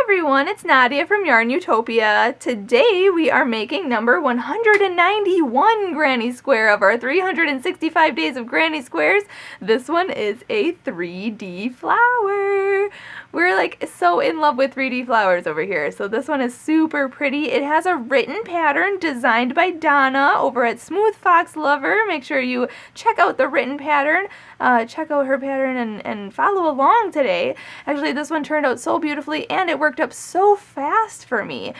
everyone, it's Nadia from YARNutopia. Today we are making number 191 Granny Square of our 365 days of Granny Squares. This one is a 3D flower. We're like so in love with 3D flowers over here. So this one is super pretty. It has a written pattern designed by Donna over at Smooth Fox Lover. Make sure you check out the written pattern. Check out her pattern and follow along today. Actually, this one turned out so beautifully and it worked up so fast for me.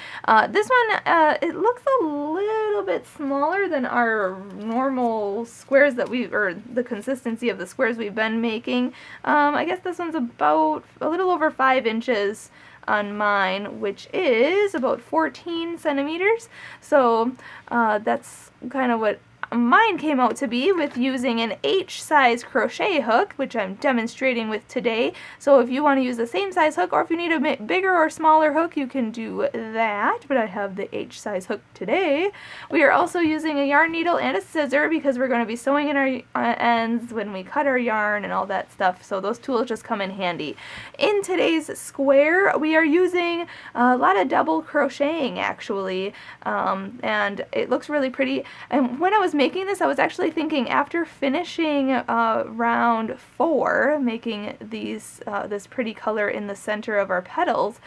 This one, it looks a little bit smaller than our normal squares that or the consistency of the squares we've been making. I guess this one's about a little over 5 inches on mine, which is about 14 centimeters. So that's kind of what mine came out to be with using an H size crochet hook, which I'm demonstrating with today. So if you want to use the same size hook, or if you need a bigger or smaller hook, you can do that, but I have the H size hook today. We are also using a yarn needle and a scissor because we're going to be sewing in our ends when we cut our yarn and all that stuff, so those tools just come in handy. In today's square, we are using a lot of double crocheting actually, and it looks really pretty. And when I was making this, I was actually thinking, after finishing round 4, making these this pretty color in the center of our petals,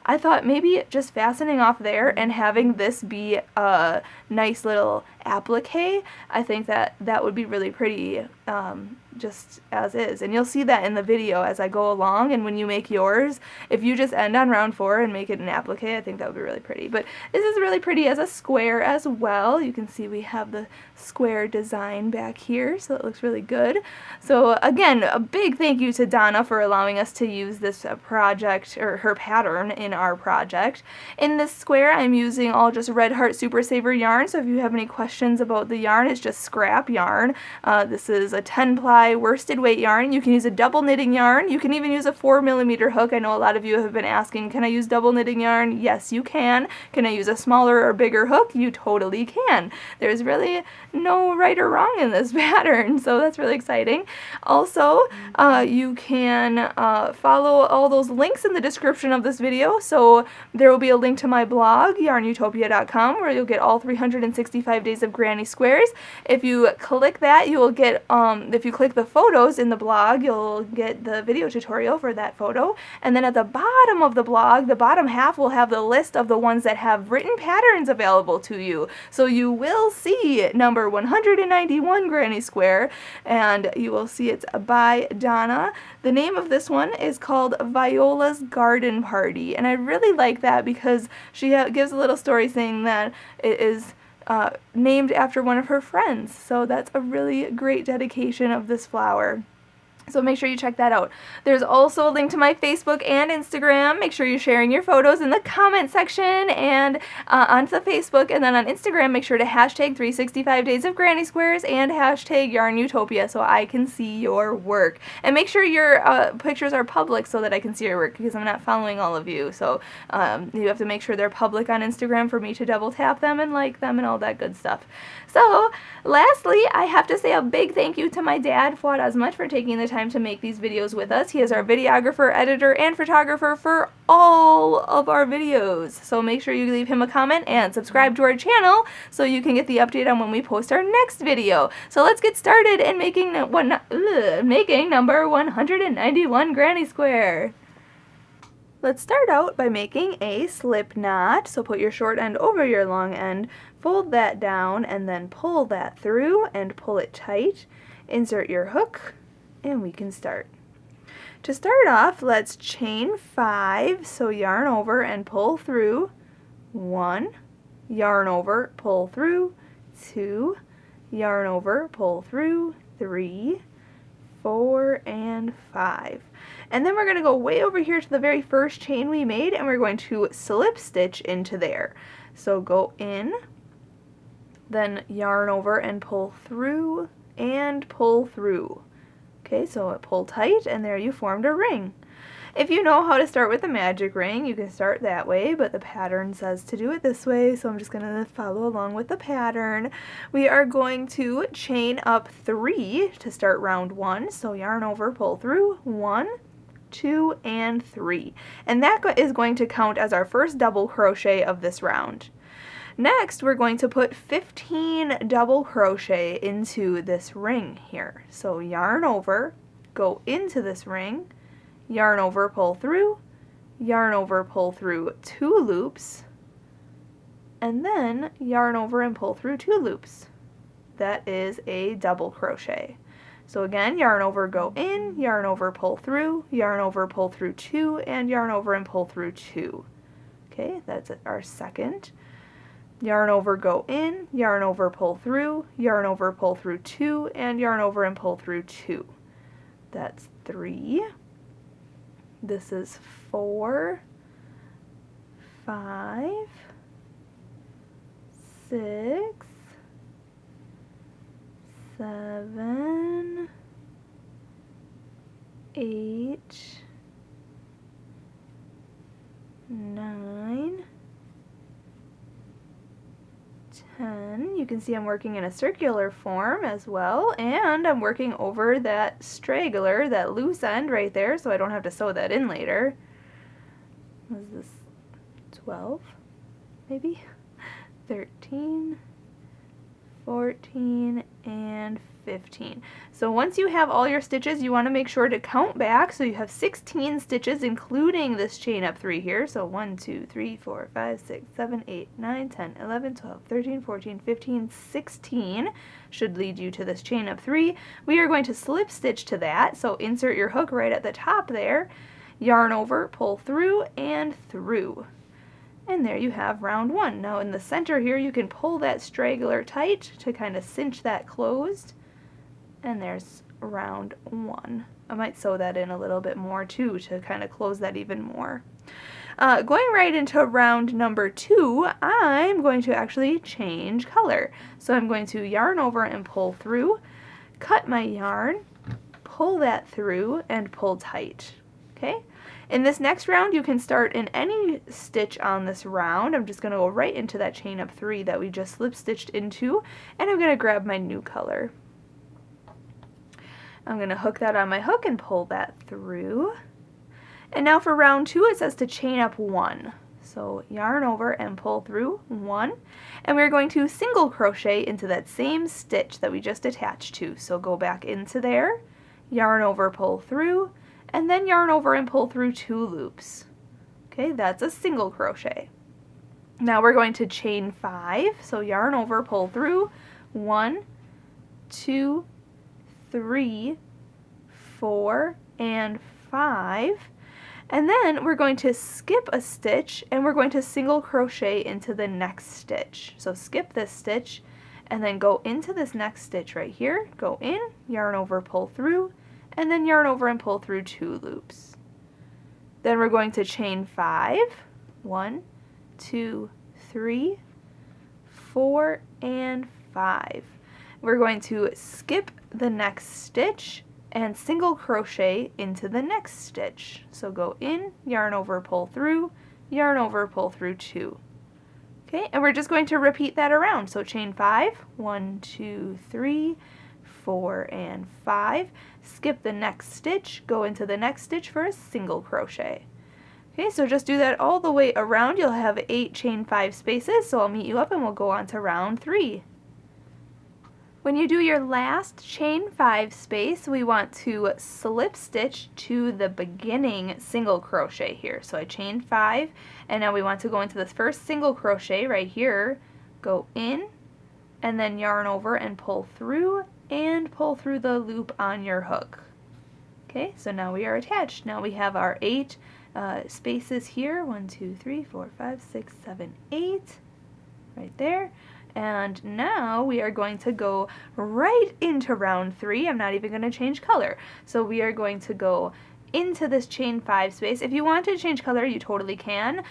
I thought maybe just fastening off there and having this be a nice little applique, I think that would be really pretty just as is. And you'll see that in the video as I go along, and when you make yours, if you just end on round 4 and make it an applique, I think that would be really pretty. But this is really pretty as a square as well. You can see we have the square design back here, so it looks really good. So again, a big thank you to Donna for allowing us to use this project, or her pattern, in our project. In this square, I'm using all just Red Heart Super Saver yarn, so if you have any questions about the yarn, it's just scrap yarn. This is a 10-ply worsted weight yarn. You can use a double knitting yarn. You can even use a 4mm hook. I know a lot of you have been asking, can I use double knitting yarn? Yes, you can. Can I use a smaller or bigger hook? You totally can. There's really no right or wrong in this pattern, so that's really exciting. Also, you can follow all those links in the description of this video. So there will be a link to my blog, YARNutopia.com, where you'll get all 365 days of Granny Squares. If you click that, you will get, if you click the photos in the blog, you'll get the video tutorial for that photo. And then at the bottom of the blog, the bottom half will have the list of the ones that have written patterns available to you. So you will see number 191 Granny Square, and you will see it's by Donna. The name of this one is called Viola's Garden Party, and I really like that because she gives a little story saying that it is named after one of her friends. So that's a really great dedication of this flower. So make sure you check that out. There's also a link to my Facebook and Instagram. Make sure you're sharing your photos in the comment section and onto the Facebook. And then on Instagram, make sure to hashtag 365 days of Granny Squares and hashtag YARNutopia so I can see your work. And make sure your pictures are public so that I can see your work, because I'm not following all of you. So you have to make sure they're public on Instagram for me to double tap them and like them and all that good stuff. So lastly, I have to say a big thank you to my dad, Fuad, Azmat, for taking the time to make these videos with us. He is our videographer, editor, and photographer for all of our videos. So make sure you leave him a comment and subscribe to our channel so you can get the update on when we post our next video. So let's get started in making number 191 Granny Square. Let's start out by making a slip knot. So put your short end over your long end, fold that down, and then pull that through and pull it tight. Insert your hook, and we can start. To start off, let's chain 5, so yarn over and pull through 1, yarn over, pull through 2, yarn over, pull through 3, 4, and 5. And then we're going to go way over here to the very first chain we made, and we're going to slip stitch into there. So go in, then yarn over and pull through and pull through. Okay, so pull tight, and there you formed a ring. If you know how to start with a magic ring, you can start that way, but the pattern says to do it this way, so I'm just going to follow along with the pattern. We are going to chain up 3 to start round 1, so yarn over, pull through 1, 2, and 3. And that is going to count as our first double crochet of this round. Next, we're going to put 15 double crochet into this ring here. So yarn over, go into this ring, yarn over, pull through, yarn over, pull through 2 loops, and then yarn over and pull through 2 loops. That is a double crochet. So again, yarn over, go in, yarn over, pull through, yarn over, pull through 2, and yarn over and pull through 2. Okay, that's our second. Yarn over, go in, yarn over, pull through, yarn over, pull through 2, and yarn over and pull through 2. That's 3. This is 4, 5, 6, 7, 8, 9, 10. You can see I'm working in a circular form as well, and I'm working over that straggler, that loose end right there, so I don't have to sew that in later. What is this? 12, maybe? 13, 14, and 15. So once you have all your stitches, you want to make sure to count back, so you have 16 stitches including this chain up 3 here. So 1, 2, 3, 4, 5, 6, 7, 8, 9, 10, 11, 12, 13, 14, 15, 16 should lead you to this chain up 3. We are going to slip stitch to that, so insert your hook right at the top there, yarn over, pull through, and through. And there you have round 1. Now in the center here you can pull that straggler tight to kind of cinch that closed. And there's round 1. I might sew that in a little bit more too to kind of close that even more. Going right into round number 2, I'm going to actually change color. So I'm going to yarn over and pull through, cut my yarn, pull that through, and pull tight. Okay? In this next round, you can start in any stitch on this round. I'm just going to go right into that chain up 3 that we just slip stitched into, and I'm going to grab my new color. I'm going to hook that on my hook and pull that through. And now for round 2, it says to chain up 1. So yarn over and pull through 1, and we're going to single crochet into that same stitch that we just attached to. So go back into there, yarn over, pull through, and then yarn over and pull through 2 loops. Okay, that's a single crochet. Now we're going to chain 5, so yarn over, pull through, 1, 2, 3, 4, and 5. And then we're going to skip a stitch and we're going to single crochet into the next stitch. So skip this stitch and then go into this next stitch right here, go in, yarn over, pull through, and then yarn over and pull through 2 loops. Then we're going to chain 5, 1, 2, 3, 4, and 5. We're going to skip the next stitch and single crochet into the next stitch. So go in, yarn over, pull through, yarn over, pull through 2. Okay, and we're just going to repeat that around. So chain 5, 1, 2, 3, 4, and 5. Skip the next stitch, go into the next stitch for a single crochet. Okay, so just do that all the way around. You'll have 8 chain 5 spaces, so I'll meet you up and we'll go on to round 3. When you do your last chain 5 space, we want to slip stitch to the beginning single crochet here. So I chained 5, and now we want to go into this first single crochet right here, go in, and then yarn over and pull through the loop on your hook. Okay, so now we are attached. Now we have our 8 spaces here, 1, 2, 3, 4, 5, 6, 7, 8, right there. And now we are going to go right into round 3. I'm not even going to change color. So we are going to go into this chain 5 space. If you want to change color, you totally can.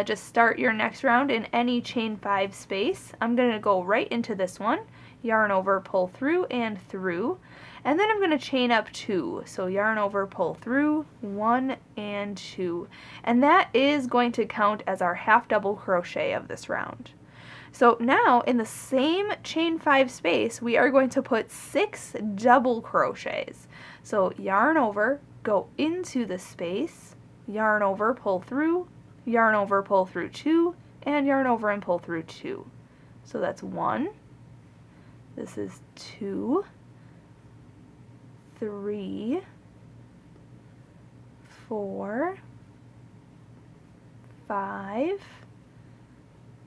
Just start your next round in any chain 5 space. I'm going to go right into this one, yarn over, pull through, and through. And then I'm going to chain up 2. So yarn over, pull through, 1 and 2. And that is going to count as our half double crochet of this round. So now in the same chain 5 space, we are going to put 6 double crochets. So yarn over, go into the space, yarn over, pull through, yarn over, pull through 2, and yarn over and pull through 2. So that's 1, this is 2, 3, 4, 5,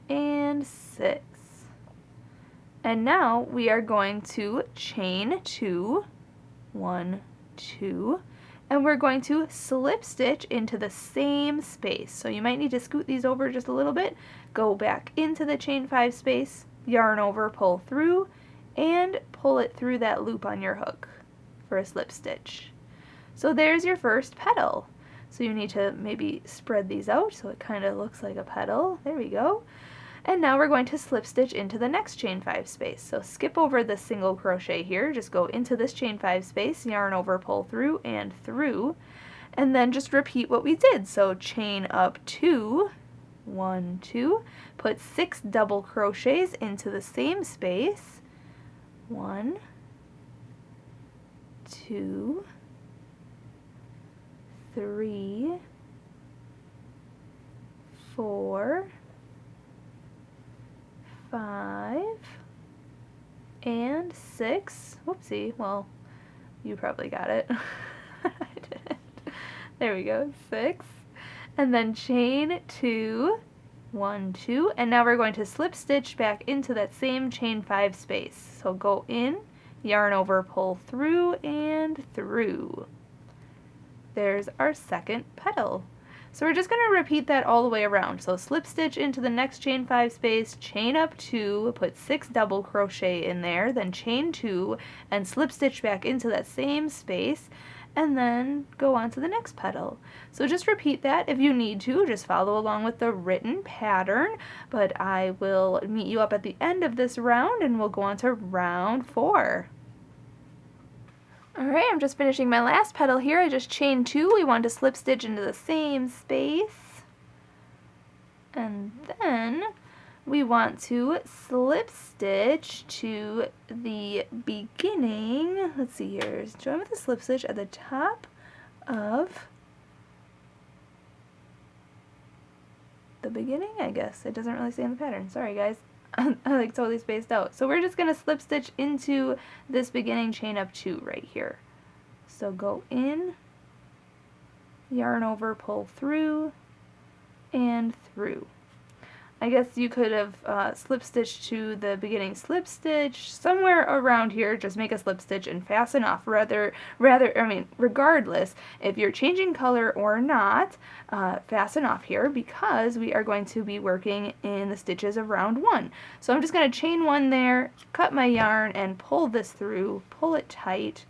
and 6. And now we are going to chain 2, 1, 2, and we're going to slip stitch into the same space. So you might need to scoot these over just a little bit, go back into the chain 5 space, yarn over, pull through, and pull it through that loop on your hook for a slip stitch. So there's your first petal. So you need to maybe spread these out so it kind of looks like a petal. There we go. And now we're going to slip stitch into the next chain 5 space. So skip over the single crochet here, just go into this chain 5 space, yarn over, pull through, and then just repeat what we did. So chain up 2, 1, 2, put 6 double crochets into the same space, 1, 2, 3, 4, 5, and 6. Whoopsie, well, you probably got it. I didn't. There we go, 6. And then chain 2, 1, 2, and now we're going to slip stitch back into that same chain 5 space. So go in, yarn over, pull through, and through. There's our second petal. So we're just going to repeat that all the way around. So slip stitch into the next chain 5 space, chain up 2, put 6 double crochet in there, then chain 2, and slip stitch back into that same space, and then go on to the next petal. So just repeat that if you need to, just follow along with the written pattern, but I will meet you up at the end of this round and we'll go on to round 4. Alright, I'm just finishing my last petal here. I just chained 2. We want to slip stitch into the same space. And then we want to slip stitch to the beginning. Let's see here. Join with the slip stitch at the top of the beginning, I guess. It doesn't really say in the pattern. Sorry, guys. I like totally spaced out. So we're just going to slip stitch into this beginning chain up 2 right here. So go in, yarn over, pull through, and through. I guess you could have slip stitched to the beginning slip stitch somewhere around here. Just make a slip stitch and fasten off. Regardless if you're changing color or not, fasten off here because we are going to be working in the stitches of round 1. So I'm just going to chain 1 there, cut my yarn, and pull this through. Pull it tight.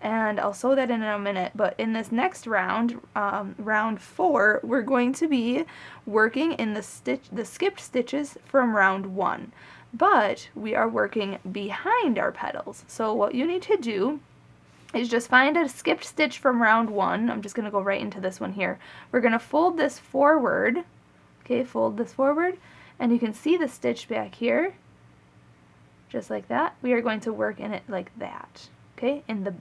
And I'll sew that in a minute, but in this next round, round 4, we're going to be working in the skipped stitches from round 1. But we are working behind our petals. So what you need to do is just find a skipped stitch from round 1. I'm just going to go right into this one here. We're going to fold this forward. Okay, fold this forward, and you can see the stitch back here, just like that. We are going to work in it like that. Okay, in the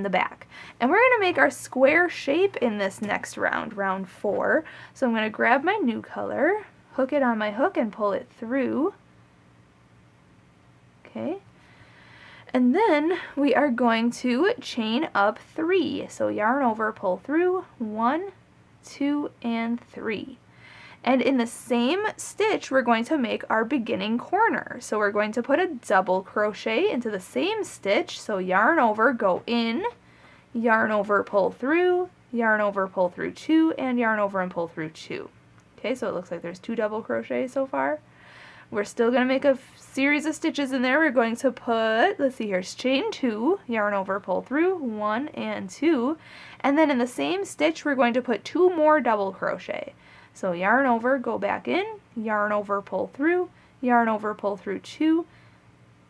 back. And we're going to make our square shape in this next round, round 4. So I'm going to grab my new color, hook it on my hook, and pull it through. Okay. And then we are going to chain up 3. So yarn over, pull through, 1, 2, and 3. And in the same stitch, we're going to make our beginning corner. So we're going to put a double crochet into the same stitch. So yarn over, go in, yarn over, pull through, yarn over, pull through 2, and yarn over and pull through 2. Okay, so it looks like there's 2 double crochets so far. We're still going to make a series of stitches in there. We're going to put, let's see here, chain 2, yarn over, pull through, 1 and 2. And then in the same stitch, we're going to put 2 more double crochet. So yarn over, go back in, yarn over, pull through, yarn over, pull through 2,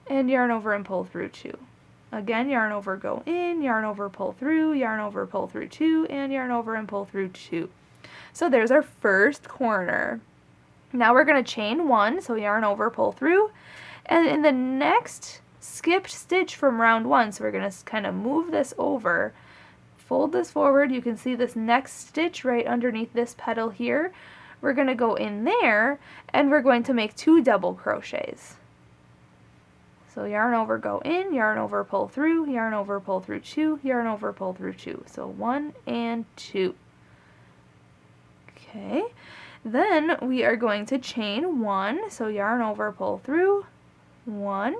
and yarn over and pull through 2. Again, yarn over, go in, yarn over, pull through, yarn over, pull through 2, and yarn over and pull through 2. So there's our first corner. Now we're going to chain 1, so yarn over, pull through, and in the next skipped stitch from round 1, so we're going to kind of move this over, fold this forward. You can see this next stitch right underneath this petal here. We're going to go in there and we're going to make 2 double crochets. So yarn over, go in, yarn over, pull through, yarn over, pull through 2, yarn over, pull through 2. So 1 and 2. Okay, then we are going to chain 1, so yarn over, pull through, 1,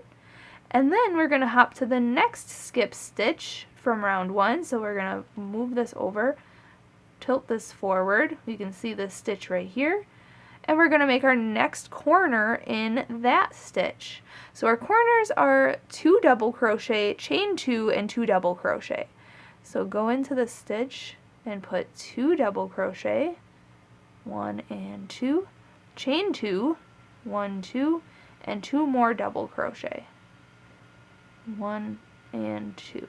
and then we're going to hop to the next skip stitch from round 1, so we're going to move this over, tilt this forward, you can see this stitch right here, and we're going to make our next corner in that stitch. So our corners are 2 double crochet, chain 2, and 2 double crochet. So go into the stitch and put 2 double crochet, 1 and 2, chain 2, 1, 2, and 2 more double crochet, 1 and 2.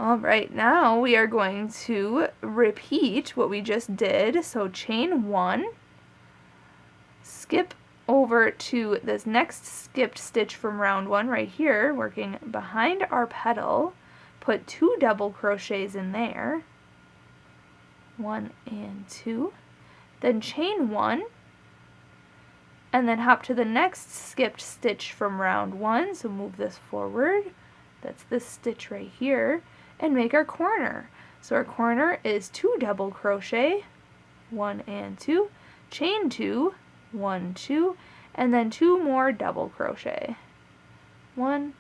Alright, now we are going to repeat what we just did. So chain 1, skip over to this next skipped stitch from round 1 right here, working behind our petal, put 2 double crochets in there, 1 and 2, then chain 1, and then hop to the next skipped stitch from round 1, so move this forward, that's this stitch right here, and make our corner. So our corner is 2 double crochet, 1 and 2, chain 2, 1, 2, and then 2 more double crochet, 1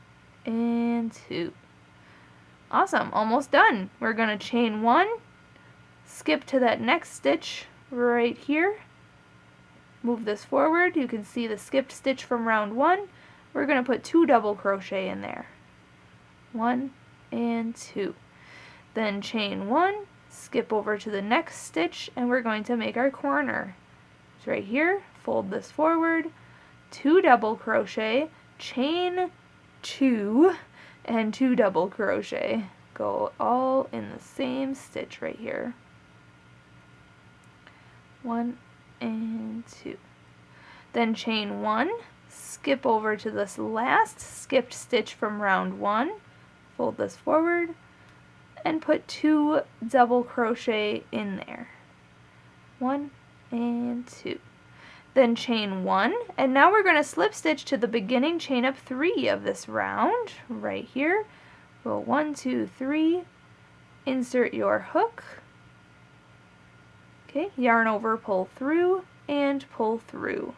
and 2. Awesome, almost done. We're going to chain 1, skip to that next stitch right here, move this forward, you can see the skipped stitch from round 1, we're going to put 2 double crochet in there, 1 and 2. Then chain 1, skip over to the next stitch, and we're going to make our corner. It's right here, fold this forward, 2 double crochet, chain 2, and 2 double crochet. Go all in the same stitch right here. 1 and 2. Then chain 1, skip over to this last skipped stitch from round 1, fold this forward, and put 2 double crochet in there, 1 and 2. Then chain 1, and now we're going to slip stitch to the beginning chain up 3 of this round, right here. Go 1, 2, 3, insert your hook, okay, yarn over, pull through, and pull through.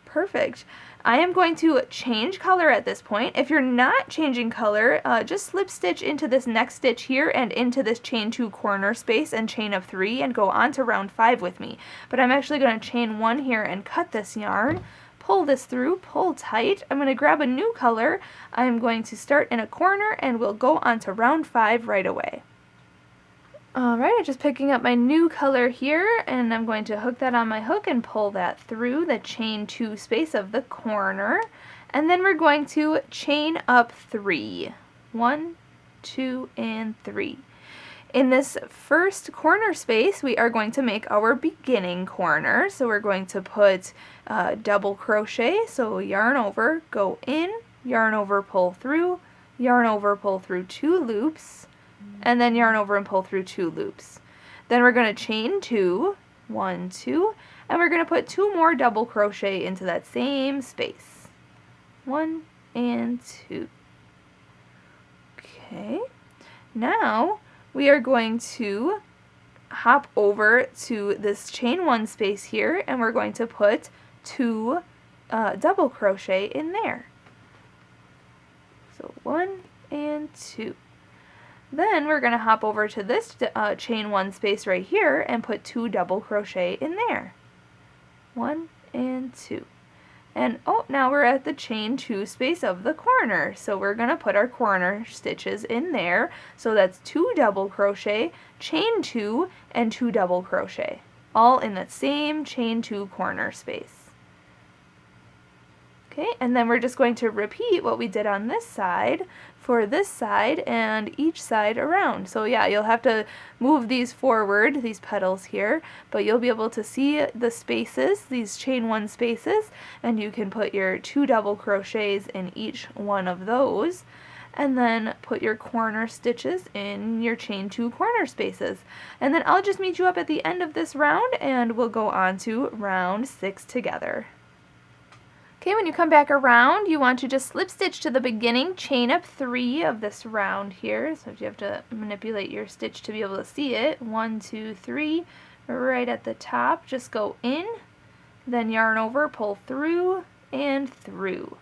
Perfect. I am going to change color at this point. If you're not changing color, just slip stitch into this next stitch here and into this chain 2 corner space and chain of 3 and go on to round 5 with me. But I'm actually going to chain 1 here and cut this yarn, pull this through, pull tight. I'm going to grab a new color. I'm going to start in a corner and we'll go on to round 5 right away. Alright, I'm just picking up my new color here, and I'm going to hook that on my hook and pull that through the chain 2 space of the corner. And then we're going to chain up 3. 1, 2, and 3. In this first corner space, we are going to make our beginning corner. So we're going to put double crochet, so yarn over, go in, yarn over, pull through, yarn over, pull through 2 loops, and then yarn over and pull through 2 loops. Then we're going to chain 2, 1, 2, and we're going to put 2 more double crochet into that same space. 1 and 2. Okay, now we are going to hop over to this chain 1 space here, and we're going to put 2 double crochet in there. So 1 and 2. Then we're going to hop over to this chain 1 space right here and put 2 double crochet in there. 1 and 2. And oh, now we're at the chain 2 space of the corner. So we're going to put our corner stitches in there. So that's 2 double crochet, chain 2, and 2 double crochet, all in that same chain 2 corner space. Okay, and then we're just going to repeat what we did on this side for this side and each side around. So yeah, you'll have to move these forward, these petals here, but you'll be able to see the spaces, these chain 1 spaces, and you can put your 2 double crochets in each one of those. and then put your corner stitches in your chain 2 corner spaces. And then I'll just meet you up at the end of this round and we'll go on to round 6 together. Okay, when you come back around, you want to just slip stitch to the beginning, chain up 3 of this round here. So you have to manipulate your stitch to be able to see it. 1, 2, 3, right at the top. Just go in, then yarn over, pull through, and through.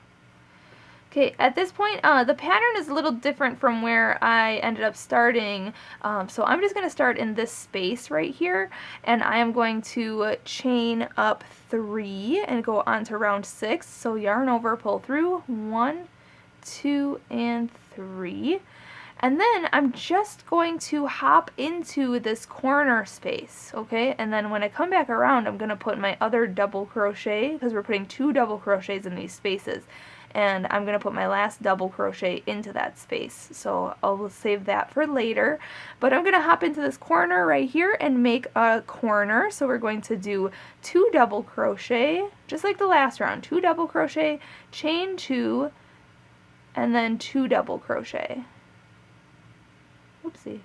Okay, at this point, the pattern is a little different from where I ended up starting, so I'm just going to start in this space right here, and I am going to chain up 3 and go on to round 6, so yarn over, pull through, 1, 2, and 3. And then I'm just going to hop into this corner space, okay? And then when I come back around, I'm going to put my other double crochet, because we're putting 2 double crochets in these spaces. And I'm going to put my last double crochet into that space. So I'll save that for later. But I'm going to hop into this corner right here and make a corner. So we're going to do 2 double crochet, just like the last round. 2 double crochet, chain 2, and then 2 double crochet. Oopsie.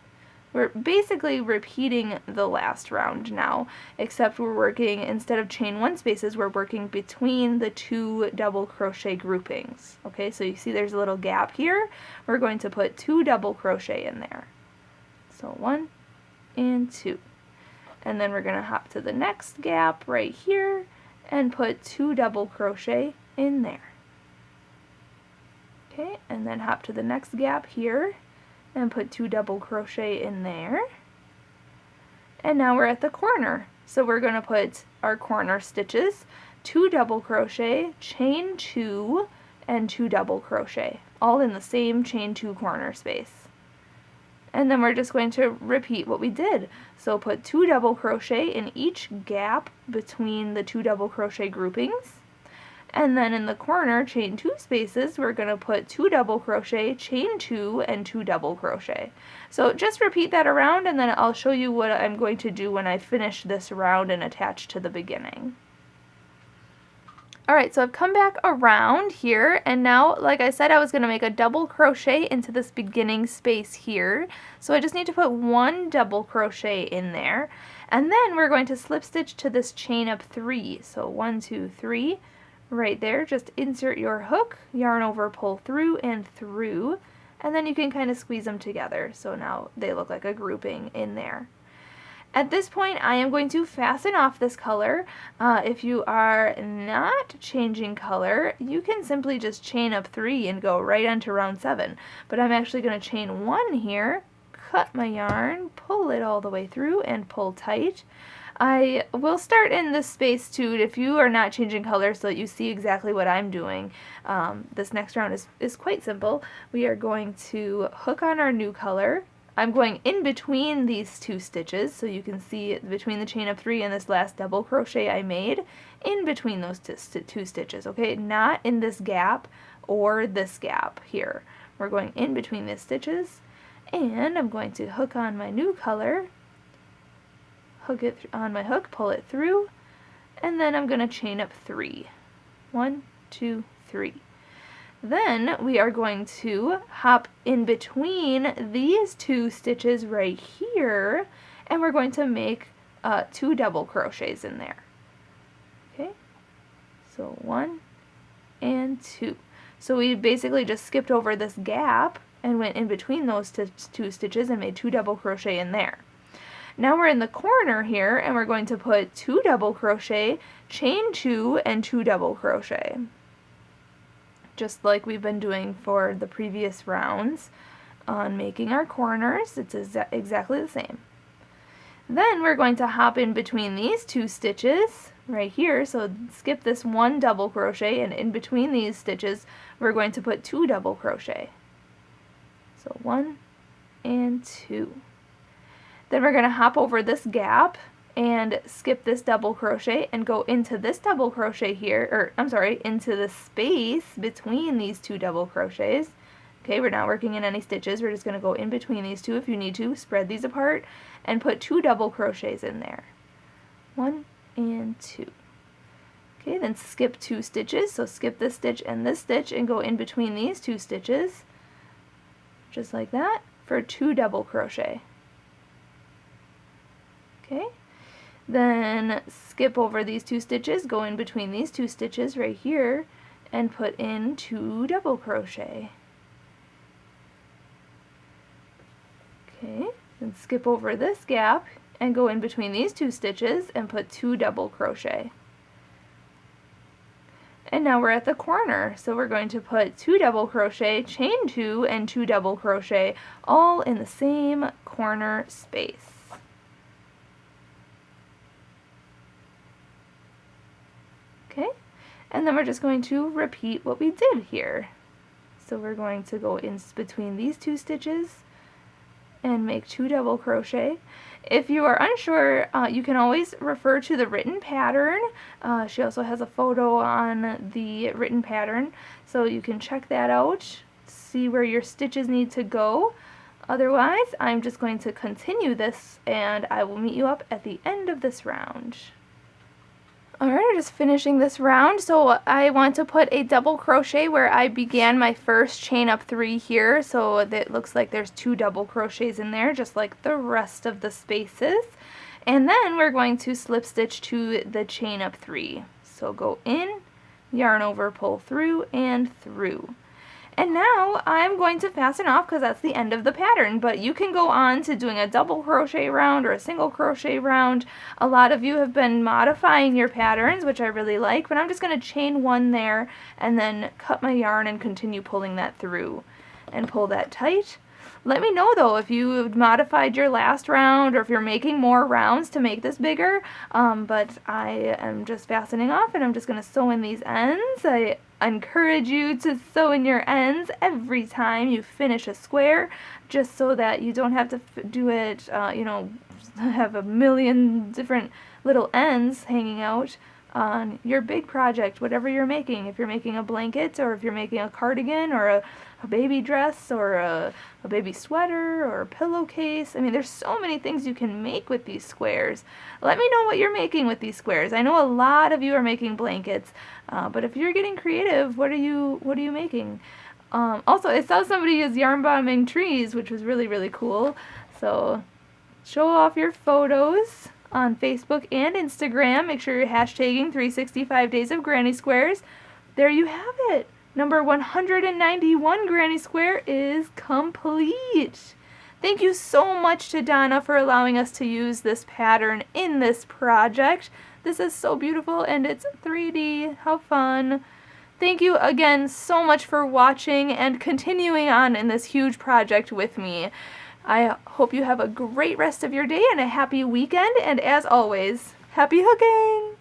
We're basically repeating the last round now, except we're working, instead of chain 1 spaces, we're working between the 2 double crochet groupings. Okay, so you see there's a little gap here. We're going to put 2 double crochet in there. So 1 and 2. And then we're going to hop to the next gap right here and put 2 double crochet in there. Okay, and then hop to the next gap here and put 2 double crochet in there. And now we're at the corner. So we're going to put our corner stitches, 2 double crochet, chain 2, and 2 double crochet, all in the same chain 2 corner space. And then we're just going to repeat what we did. So put 2 double crochet in each gap between the 2 double crochet groupings. And then in the corner, chain 2 spaces, we're going to put 2 double crochet, chain 2, and 2 double crochet. So just repeat that around, and then I'll show you what I'm going to do when I finish this round and attach to the beginning. Alright, so I've come back around here, and now, like I said, I was going to make a double crochet into this beginning space here. So I just need to put 1 double crochet in there, and then we're going to slip stitch to this chain up 3. So 1, 2, 3. Right there, just insert your hook, yarn over, pull through, and then you can kind of squeeze them together, so now they look like a grouping in there. At this point, I am going to fasten off this color. If you are not changing color, you can simply just chain up 3 and go right onto round 7, but I'm actually going to chain 1 here, cut my yarn, pull it all the way through, and pull tight. I will start in this space too, if you are not changing color, so that you see exactly what I'm doing. This next round is quite simple. We are going to hook on our new color. I'm going in between these 2 stitches, so you can see between the chain of 3 and this last double crochet I made, in between those 2 stitches, okay? Not in this gap or this gap here. We're going in between these stitches, and I'm going to hook on my new color, hook it on my hook, pull it through, and then I'm going to chain up 3. 1, 2, 3. Then we are going to hop in between these 2 stitches right here, and we're going to make 2 double crochets in there. Okay, so 1 and 2. So we basically just skipped over this gap and went in between those 2 stitches and made 2 double crochet in there. Now we're in the corner here, and we're going to put 2 double crochet, chain 2, and 2 double crochet. Just like we've been doing for the previous rounds on making our corners, it's exactly the same. Then we're going to hop in between these 2 stitches right here, so skip this 1 double crochet, and in between these stitches we're going to put 2 double crochet. So 1 and 2. Then we're going to hop over this gap and skip this double crochet and go into this double crochet here, or I'm sorry, into the space between these 2 double crochets. Okay, we're not working in any stitches, we're just going to go in between these 2 if you need to, spread these apart, and put 2 double crochets in there. 1 and 2. Okay, then skip 2 stitches, so skip this stitch and go in between these 2 stitches. just like that, for 2 double crochet. Okay, then skip over these 2 stitches, go in between these 2 stitches right here, and put in 2 double crochet. Okay, then skip over this gap and go in between these 2 stitches and put 2 double crochet. And now we're at the corner, so we're going to put 2 double crochet, chain 2, and 2 double crochet, all in the same corner space. Okay, and then we're just going to repeat what we did here. So we're going to go in between these 2 stitches and make 2 double crochet. If you are unsure, you can always refer to the written pattern. She also has a photo on the written pattern, so you can check that out, see where your stitches need to go. Otherwise, I'm just going to continue this, and I will meet you up at the end of this round. Alright, I'm just finishing this round, so I want to put a double crochet where I began my first chain up 3 here, so that it looks like there's 2 double crochets in there, just like the rest of the spaces. And then we're going to slip stitch to the chain up 3. So go in, yarn over, pull through, and through. And now I'm going to fasten off because that's the end of the pattern, but you can go on to doing a double crochet round or a single crochet round. A lot of you have been modifying your patterns, which I really like, but I'm just going to chain 1 there and then cut my yarn and continue pulling that through and pull that tight. Let me know though if you've modified your last round or if you're making more rounds to make this bigger, but I am just fastening off and I'm just going to sew in these ends. I encourage you to sew in your ends every time you finish a square, just so that you don't have to do it, you know, have a million different little ends hanging out on your big project, whatever you're making. If you're making a blanket, or if you're making a cardigan, or a baby dress, or a baby sweater, or a pillowcase. I mean, there's so many things you can make with these squares. Let me know what you're making with these squares. I know a lot of you are making blankets, but if you're getting creative, what are you making? Also, I saw somebody use yarn bombing trees, which was really, really cool. So show off your photos on Facebook and Instagram. Make sure you're hashtagging 365 Days of Granny Squares. There you have it. Number 191 Granny Square is complete. Thank you so much to Donna for allowing us to use this pattern in this project. This is so beautiful and it's 3D. How fun. Thank you again so much for watching and continuing on in this huge project with me. I hope you have a great rest of your day and a happy weekend, and as always, happy hooking!